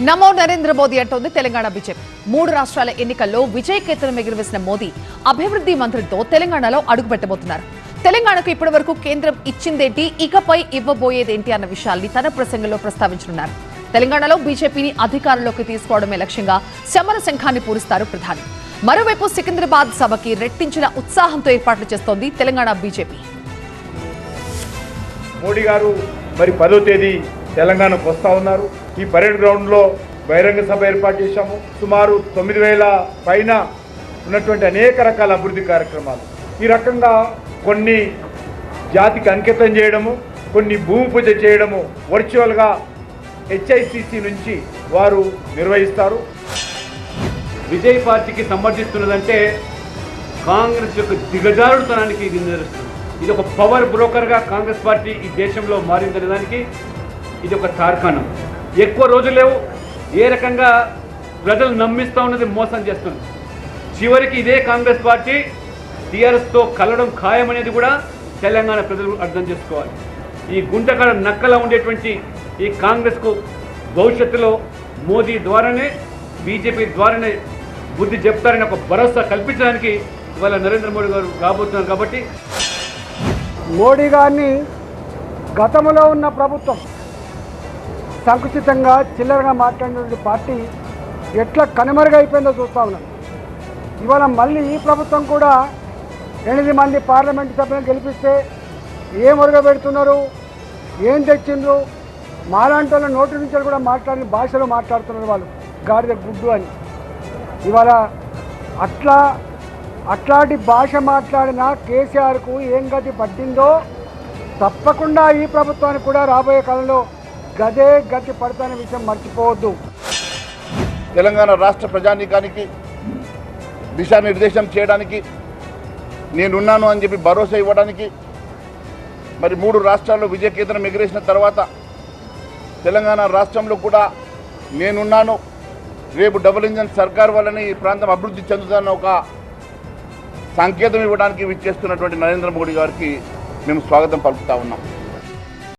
నమో నరేంద్ర మోదీ అంటోంది తెలంగాణ బీజేపీ. 3 రాష్ట్రాల ఎన్నికల్లో విజయ కేతనం ఎగురవేసిన మోదీ అభివృద్ధి మంత్రంతో తెలంగాణలో అడుగుపెట్టబోతున్నారు. తెలంగాణకు ఇప్పటివరకు కేంద్రం ఇచ్చిందేంటి, ఇకపై ఇవ్వబోయేదేంటి అన్న విషయాల్ని తన ప్రసంగంలో ప్రస్తావించనున్నారు. తెలంగాణలో బీజేపీని అధికారంలోకి తీసుకోవడమే లక్ష్యంగా సమర సంఘాన్ని పూరిస్తారు ప్రధాని. మరోవైపు సికింద్రాబాద్ సభకి రెట్టించిన ఉత్సాహంతో ఏర్పాట్లు చేస్తోంది తెలంగాణ బీజేపీ. మోడీ గారు మరి 10వ తేదీ తెలంగాణకు వస్తూ ఉన్నారు. ఈ పరేడ్ గ్రౌండ్లో బహిరంగ సభ ఏర్పాటు చేశాము. సుమారు 9,000 పైన ఉన్నటువంటి అనేక రకాల అభివృద్ధి కార్యక్రమాలు. ఈ రకంగా కొన్ని జాతికి అంకితం చేయడము, కొన్ని భూమి పూజ చేయడము వర్చువల్గా హెచ్ఐసిసి నుంచి వారు నిర్వహిస్తారు. విజయ్ పార్టీకి సమర్థిస్తున్నదంటే కాంగ్రెస్ యొక్క దిగజారుడుతనానికి ఇది నిలుస్తుంది. ఇది ఒక పవర్ బ్రోకర్గా కాంగ్రెస్ పార్టీ ఈ దేశంలో మారిందనే దానికి ఇది ఒక తార్కాణం. ఎక్కువ రోజులు లేవు. ఏ రకంగా ప్రజలు నమ్మిస్తూ ఉన్నది మోసం చేస్తుంది. చివరికి ఇదే కాంగ్రెస్ పార్టీ టీఆర్ఎస్తో కలవడం ఖాయమనేది కూడా తెలంగాణ ప్రజలు అర్థం చేసుకోవాలి. ఈ గుంటకాడ నక్కలా ఉండేటువంటి ఈ కాంగ్రెస్కు భవిష్యత్తులో మోదీ ద్వారానే, బీజేపీ ద్వారానే బుద్ధి చెప్తారని ఒక భరోసా కల్పించడానికి ఇవాళ నరేంద్ర మోడీ గారు రాబోతున్నారు. కాబట్టి మోడీ గారిని గతంలో ఉన్న ప్రభుత్వం సంకుచితంగా చిల్లరగా మాట్లాడినటువంటి పార్టీ ఎట్లా కనుమరుగైపోయిందో చూస్తూ ఉన్నాం. ఇవాళ మళ్ళీ ఈ ప్రభుత్వం కూడా 8 మంది పార్లమెంటు సభ్యులను గెలిపిస్తే ఏం ఒరగబెడుతున్నారు, ఏం తెచ్చిండ్రు, మాలాంటి వాళ్ళ నోటి నుంచి కూడా మాట్లాడిన భాషలో మాట్లాడుతున్నారు వాళ్ళు, గాడిద గుడ్డు అని. ఇవాళ అట్లాంటి భాష మాట్లాడిన కేసీఆర్కు ఏం గతి పట్టిందో తప్పకుండా ఈ ప్రభుత్వానికి కూడా రాబోయే కాలంలో గదే గతి పడతానే విషయం మర్చిపోవద్దు. తెలంగాణ రాష్ట్ర ప్రజానీకానికి దిశానిర్దేశం చేయడానికి, నేనున్నాను అని చెప్పి భరోసా ఇవ్వడానికి, మరి 3 రాష్ట్రాల్లో విజయకేతనం ఎగిరేసిన తర్వాత తెలంగాణ రాష్ట్రంలో కూడా నేనున్నాను, రేపు డబుల్ ఇంజన్ సర్కార్ వల్లనే ఈ ప్రాంతం అభివృద్ధి చెందుతున్న ఒక సంకేతం ఇవ్వడానికి విచ్చేస్తున్నటువంటి నరేంద్ర మోడీ గారికి మేము స్వాగతం పలుకుతా ఉన్నాం.